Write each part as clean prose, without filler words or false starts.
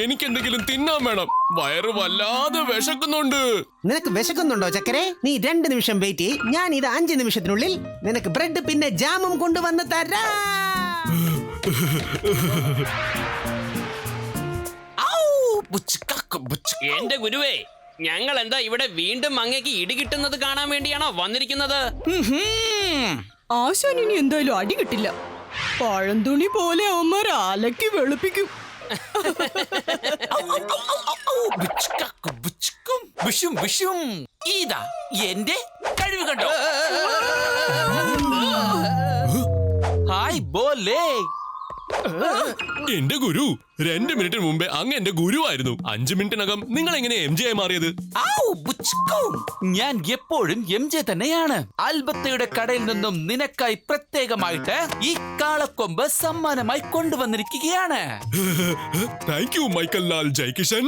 എനിക്ക് എന്തെങ്കിലും തിന്നാൻ വേണം. വയറ് വല്ലാതെ വിശക്കുന്നുണ്ട്. നിനക്ക് വിശക്കുന്നുണ്ടോ ചക്കരെ? നീ 2 നിമിഷം വെയിറ്റ് ചെയ്യ്. ഞാൻ ഇത് 5 നിമിഷത്തിനുള്ളിൽ നിനക്ക് ബ്രെഡ് പിന്നെ ജാമും കൊണ്ടുവന്ന് തരാം. എന്റെ ഗുരുവേ, ഞങ്ങൾ എന്താ ഇവിടെ വീണ്ടും അങ്ങേക്ക് ഇടി കിട്ടുന്നത് കാണാൻ വേണ്ടിയാണോ വന്നിരിക്കുന്നത്? ആശാൻ ഇനി എന്തായാലും അടി കിട്ടില്ല. പഴന്തുണി പോലെ അവന്മാർ അലക്കി വെളുപ്പിക്കും. ഇതാ എന്റെ കഴിവ് കണ്ടോ. ഹായ് ബോലേ. എന്റെ ഗുരു, 2 മിനിറ്റിന് മുമ്പേ അങ്ങ് എന്റെ ഗുരുവായിരുന്നു. 5 മിനിറ്റിനകം നിങ്ങൾ എങ്ങനെ MJ ആയി മാറിയത്? ഞാൻ എപ്പോഴും MJ തന്നെയാണ്. അൽബത്തയുടെ കടയിൽ നിന്നും നിനക്കായി പ്രത്യേകമായിട്ട് ഈ കാളക്കൊമ്പ് സമ്മാനമായി കൊണ്ടുവന്നിരിക്കുകയാണ്. Thank you Michael Lal Jaikishan.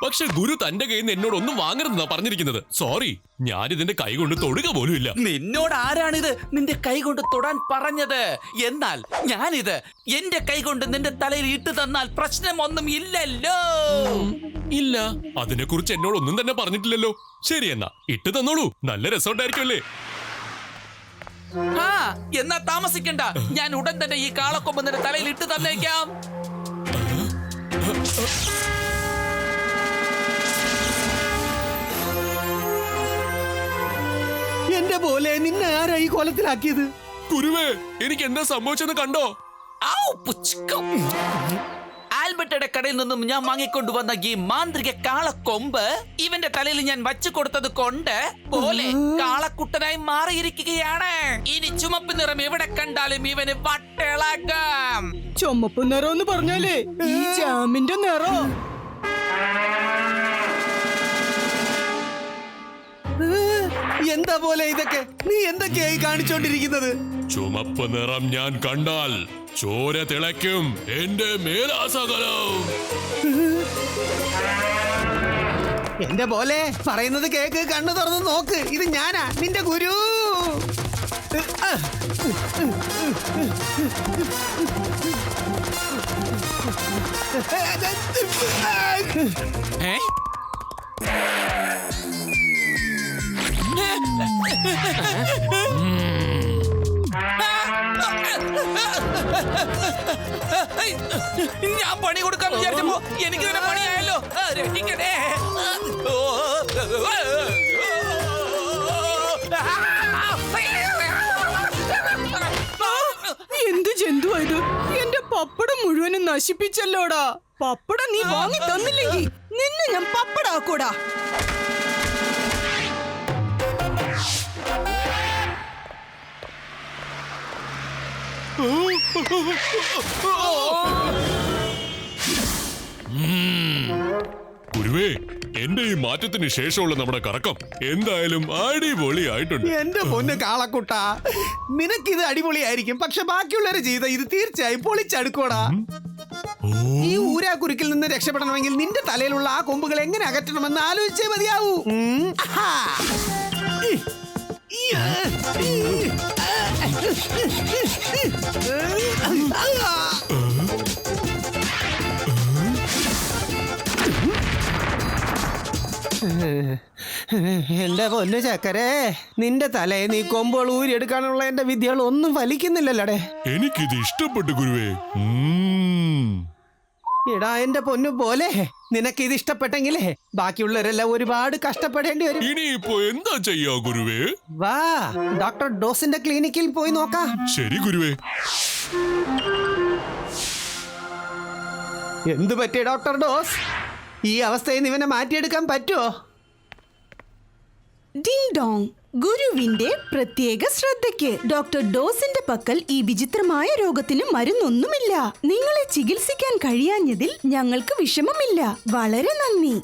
പക്ഷെ ഗുരു തന്റെ കയ്യിൽ നിന്ന് എന്നോട് ഒന്നും വാങ്ങരുതെന്നാ പറഞ്ഞിരിക്കുന്നത്. സോറി, ഞാൻ ഇതിന്റെ കൈ കൊണ്ട് തൊടുക പോലും ഇല്ല. നിന്നോട് ആരാണിത് നിന്റെ കൈ കൊണ്ട് തൊടാൻ പറഞ്ഞത്? എന്നാൽ ഞാനിത് എന്റെ കൈ കൊണ്ട് നിന്റെ തലയിൽ ഇട്ട് തന്നാൽ പ്രശ്നമൊന്നും ഇല്ലല്ലോ. ഇല്ല, അതിനെ കുറിച്ച് എന്നോട് ഒന്നും തന്നെ പറഞ്ഞിട്ടില്ലല്ലോ. ശരി, എന്നാ ഇട്ട് തന്നോളൂ. നല്ല രസമുണ്ടായിരിക്കുമല്ലേ? എന്നാ താമസിക്കണ്ട, ഞാൻ ഉടൻ തന്നെ ഈ കാളക്കൊമ്പ് നിന്റെ തലയിൽ ഇട്ട് തന്നേക്കാം. എന്റെ പോലെ നിന്നെ ആരാ ഈ കോലത്തിലാക്കിയത്? ഗുരുവേ, എനിക്ക് എന്താ സംഭവിച്ചെന്ന് കണ്ടോ? ആൽബർട്ടയുടെ കടയിൽ നിന്നും ഞാൻ വാങ്ങിക്കൊണ്ടുവന്ന ഈ മാന്ത്രിക കാളക്കൊമ്പ് ഇവന്റെ തലയിൽ ഞാൻ വച്ചു കൊടുത്തത് കൊണ്ട് പോലെ കാളക്കുട്ടനായി മാറിയിരിക്കുകയാണ്. ഇനി ചുമപ്പ് നിറം എവിടെ കണ്ടാലും ഇവന് വട്ടിളകാം. ചുമപ്പ് നിറം എന്ന് പറഞ്ഞാലേ ഈ ജാമിന്റെ നിറം. എന്താ പോലെ ഇതൊക്കെ? നീ എന്തൊക്കെയായി കാണിച്ചോണ്ടിരിക്കുന്നത്? ചുമപ്പ് നിറം ഞാൻ കണ്ടാൽ ചോര തിളയ്ക്കും എന്റെ മേലാസകലം. എന്റെ പോലെ പറയുന്നത് കേക്ക്, കണ്ണു തുറന്ന് നോക്ക്. ഇത് ഞാനാ, നിന്റെ ഗുരു. ഞാൻ പണി കൊടുക്കാൻ വിചാരിച്ചപ്പോ എനിക്ക് തന്നെ പണിയായല്ലോ. രക്ഷിക്കണേ. എന്ത് ജന്തുവാ ഇത്? എന്റെ പപ്പടം മുഴുവനും നശിപ്പിച്ചല്ലോടാ. പപ്പടം നീ വാങ്ങി തന്നില്ലെങ്കിൽ നിന്നെ ഞാൻ പപ്പടാക്കൂടാ. ഗുരുവേ, എന്റെ ഈ മാറ്റത്തിന് ശേഷമുള്ള നമ്മുടെ കറക്കം എന്തായാലും അടിപൊളിയായിട്ടുണ്ട്. എന്റെ പൊന്ന് കാളക്കുട്ട, നിനക്കിത് അടിപൊളിയായിരിക്കും. പക്ഷെ ബാക്കിയുള്ളവരെ ചെയ്ത ഇത് തീർച്ചയായും പൊളിച്ചടുക്കോടാ. ഈ ഊരാക്കുരുക്കിൽ നിന്ന് രക്ഷപ്പെടണമെങ്കിൽ നിന്റെ തലയിലുള്ള ആ കൊമ്പുകൾ എങ്ങനെ അകറ്റണമെന്ന് ആലോചിച്ചേ മതിയാവൂ. എന്റെ പൊന്നു ചക്കരെ, നിന്റെ തലയെ നീ കൊമ്പുകൾ ഊരിയെടുക്കാനുള്ള എന്റെ വിദ്യകൾ ഒന്നും ഫലിക്കുന്നില്ലല്ലേ. എനിക്കിത് ഇഷ്ടപ്പെട്ടു ഗുരുവേ. എടാ എന്റെ പൊന്നു പോലെ, നിനക്കിത് ഇഷ്ടപ്പെട്ടെങ്കിലേ ബാക്കിയുള്ളവരെല്ലാം ഒരുപാട് കഷ്ടപ്പെടേണ്ടി വരും. ഇനിയിപ്പോ എന്താ ചെയ്യാ ഗുരുവേ? വാ, ഡോക്ടർ ഡോസിന്റെ ക്ലിനിക്കിൽ പോയി നോക്കാം. ശരി ഗുരുവേ. എന്തു പറ്റി ഡോക്ടർ ഡോസ്? ഈ അവസ്ഥയിൽ നിന്ന് ഇവനെ മാറ്റിയെടുക്കാൻ പറ്റുമോ? Ding Dong. ഗുരുവിന്റെ പ്രത്യേക ശ്രദ്ധയ്ക്ക്. ഡോക്ടർ ഡോസിന്റെ പക്കൽ ഈ വിചിത്രമായ രോഗത്തിന് മരുന്നൊന്നുമില്ല. നിങ്ങളെ ചികിത്സിക്കാൻ കഴിയാഞ്ഞതിൽ ഞങ്ങൾക്ക് വിഷമമില്ല. വളരെ നന്ദി.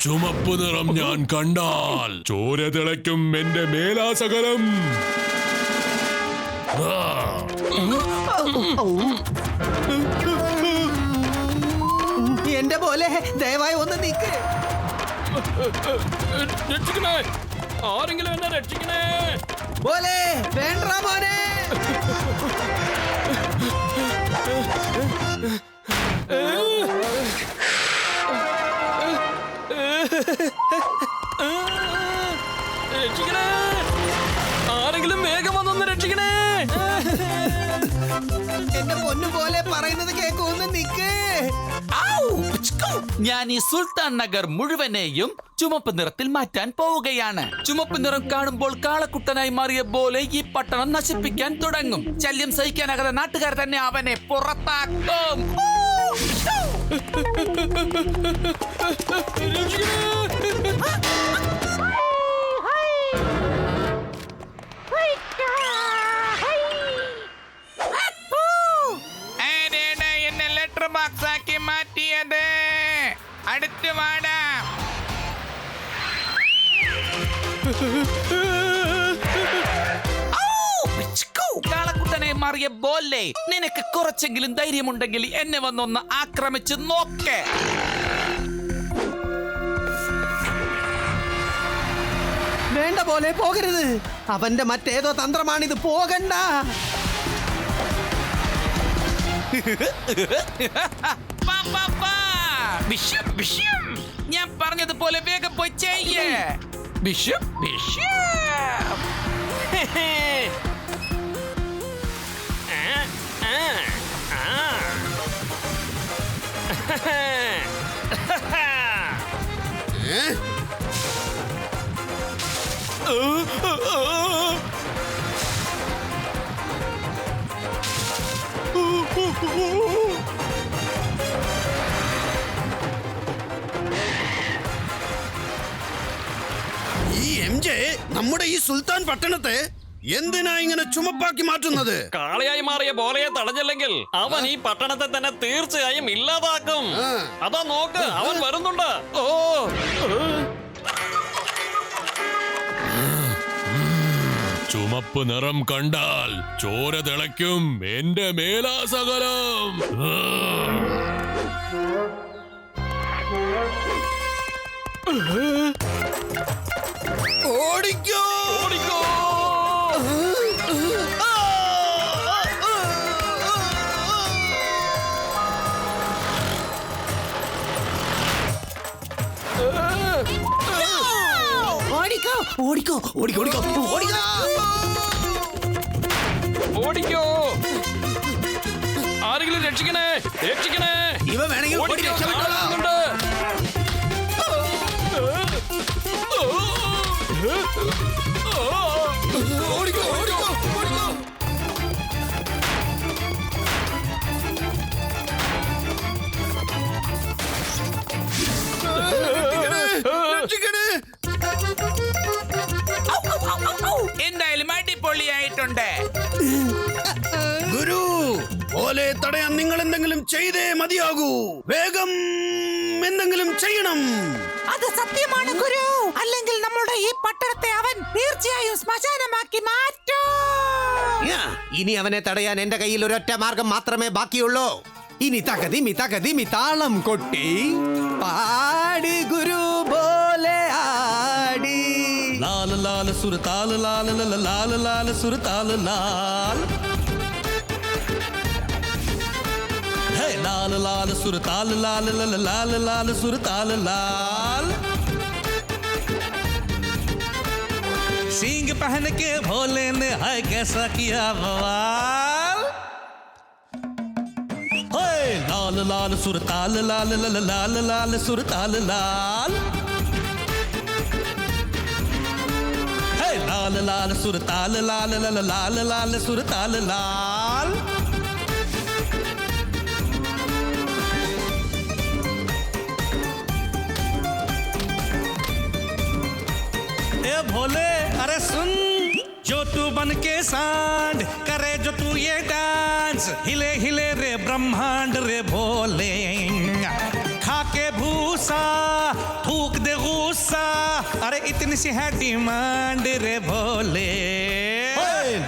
ചുമപ്പ് നിറം ഞാൻ കണ്ടാൽ ചോര തിളയ്ക്കും എന്റെ മേലാസകലം. എന്റെ പോലെ ദയവായി ഒന്ന് നിക്ക്. രക്ഷിക്കണേ, ആരെങ്കിലും എന്നെ രക്ഷിക്കണേ. പോലെ വേണ്ട മോനെ. രക്ഷിക്കണേ, ആരെങ്കിലും വേഗം വന്നൊന്ന് രക്ഷിക്കണേ. എന്റെ പൊന്നു പോലെ പറയുന്നത് കേൾക്കുമെന്ന് നിക്ക്. ഔ! പിച്കു! ഞാൻ ഈ സുൽത്താൻ നഗർ മുഴുവനെയും ചുമപ്പ് നിറത്തിൽ മാറ്റാൻ പോവുകയാണ്. ചുമപ്പ് നിറം കാണുമ്പോൾ കാളക്കുട്ടനായി മാറിയ പോലെ ഈ പട്ടണം നശിപ്പിക്കാൻ തുടങ്ങും. ശല്യം സഹിക്കാനാകാതെ നാട്ടുകാർ തന്നെ അവനെ പുറത്താക്കും. എന്നെ ലെറ്റർ ബോക്സ് ആക്കി മാറ്റിയത്. അടുത്ത് വാടാ. കാളക്കുട്ടനെ മാറിയ പോലെ നിനക്ക് കുറച്ചെങ്കിലും ധൈര്യമുണ്ടെങ്കിൽ എന്നെ വന്നൊന്ന് ആക്രമിച്ച് നോക്ക്. വേണ്ട പോലെ പോകരുത്. അവന്റെ മറ്റേതോ തന്ത്രമാണിത്. പോകണ്ട. ബിഷപ്പ് ബിഷപ്പ്, ഞാൻ പറഞ്ഞതുപോലെ വേഗം പോയി ചെയ്യേ. Bishop bishop. ഈ MJ നമ്മുടെ ഈ സുൽത്താൻ പട്ടണത്തെ എന്തിനാ ഇങ്ങനെ ചുമപ്പാക്കി മാറ്റുന്നത്? കാളയായി മാറിയ ബോലയെ തടഞ്ഞില്ലെങ്കിൽ അവൻ ഈ പട്ടണത്തെ തന്നെ തീർച്ചയായും ഇല്ലാതാക്കും. അതാ നോക്ക്, അവൻ വരുന്നുണ്ട്. ഓ, ചുമപ്പ് നിറം കണ്ടാൽ ചോര തിളയ്ക്കും എന്റെ മേലാസകലം. ഓടിക്കോ ഓടിക്കോ. ഓടിക്കോ ഓടിക്കോ ഓടിക്കോ ഓടിക്കോ ഓടിക്കോ. ഓടിക്കോ. ആരെങ്കിലും രക്ഷിക്കണേ, രക്ഷിക്കണേ. ഇവ വേണമെങ്കിൽ ഓടി ഓടിക്കോ, രക്ഷപ്പെട്ടോളാം. ആളുകളുണ്ട്. ഓടിക്കോ ഓടിക്കോ ഓടിക്കോ. രക്ഷിക്കണേ. എന്തായാലും അടിപൊളിയായിട്ടുണ്ട്. ഗുരു, പോലെ തടയാൻ നിങ്ങൾ എന്തെങ്കിലും ചെയ്തേ മതിയാകൂ. വേഗം എന്തെങ്കിലും ചെയ്യണം. അത് സത്യമാണ് ഗുരു. അല്ലെങ്കിൽ നമ്മുടെ ഈ പട്ടണത്തെ അവൻ തീർച്ചയായും ശ്മശാനമാക്കി മാറ്റും. ഇനി അവനെ തടയാൻ എന്റെ കയ്യിൽ ഒരൊറ്റ മാർഗം മാത്രമേ ബാക്കിയുള്ളൂ. ഇനി തകതി താളം കൊട്ടി പാടി ഗുരു പോലെ ആടി. लाल लाल सुर ताल लाल लाल लाल लाल सुर ताल लाल है लाल लाल सुर ताल लाल लाल लाल लाल सुर ताल लाल. सींग पहन के भोले ने है कैसा किया बवाल. लाल लाल सुर ताल लाल लाल लाल लाल सुर ताल लाल. लाल लाल सुर ताल लाल लाल लाल लाल सुर ताल लाल. ए भोले अरे सुन, जो तू बन के सांड करे जो तू ये डांस, हिले हिले रे ब्रह्मांड रे भोले. खाके भूसा थूक दे गुस्सा, अरे इतनी सी है डिमांड रे भोले.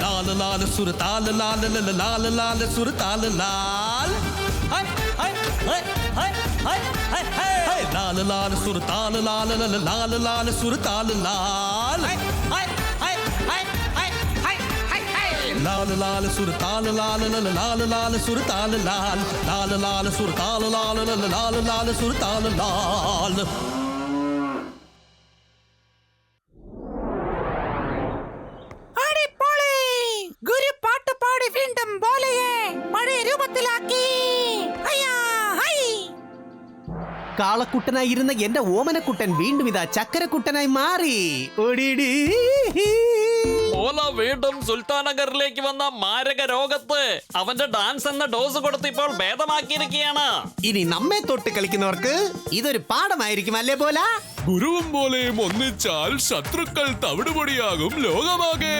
लाल लाल सुर ताल लाल लाल लाल लाल सुर ताल लाल. लाल लाल सुर ताल लाल लाल लाल लाल सुर ताल लाल. लाल लाल सुर ताल लाल लाल लाल लाल सुर ताल लाल लाल लाल सुर ताल लाल लाल लाल लाल सुर ताल लाल. അടിപൊളി! ഗുരു പാട്ട് പാടി വീണ്ടും ബോലയെ പഴയ രൂപത്തിലാക്കി. അയ്യാ, ഹൈ! കാളക്കുട്ടനായിരുന്ന എന്റെ ഓമനക്കുട്ടൻ വീണ്ടും ഇതാ ചക്കരക്കുട്ടനായി മാറി. ഓടിയിടി. ബോല വീണ്ടും സുൽത്താൻ നഗറിലേക്ക് വന്ന മാരക രോഗത്ത് അവന്റെ ഡാൻസ് എന്ന ഡോസ് കൊടുത്ത് ഇപ്പോൾ ഭേദമാക്കിയിരിക്കുകയാണ്. ഇനി നമ്മെ തൊട്ട് കളിക്കുന്നവർക്ക് ഇതൊരു പാഠമായിരിക്കും അല്ലേ പോല? ഗുരുവും പോലെയും ഒന്നിച്ചാൽ ശത്രുക്കൾ തവിടുപൊടിയാകും ലോകമാകെ.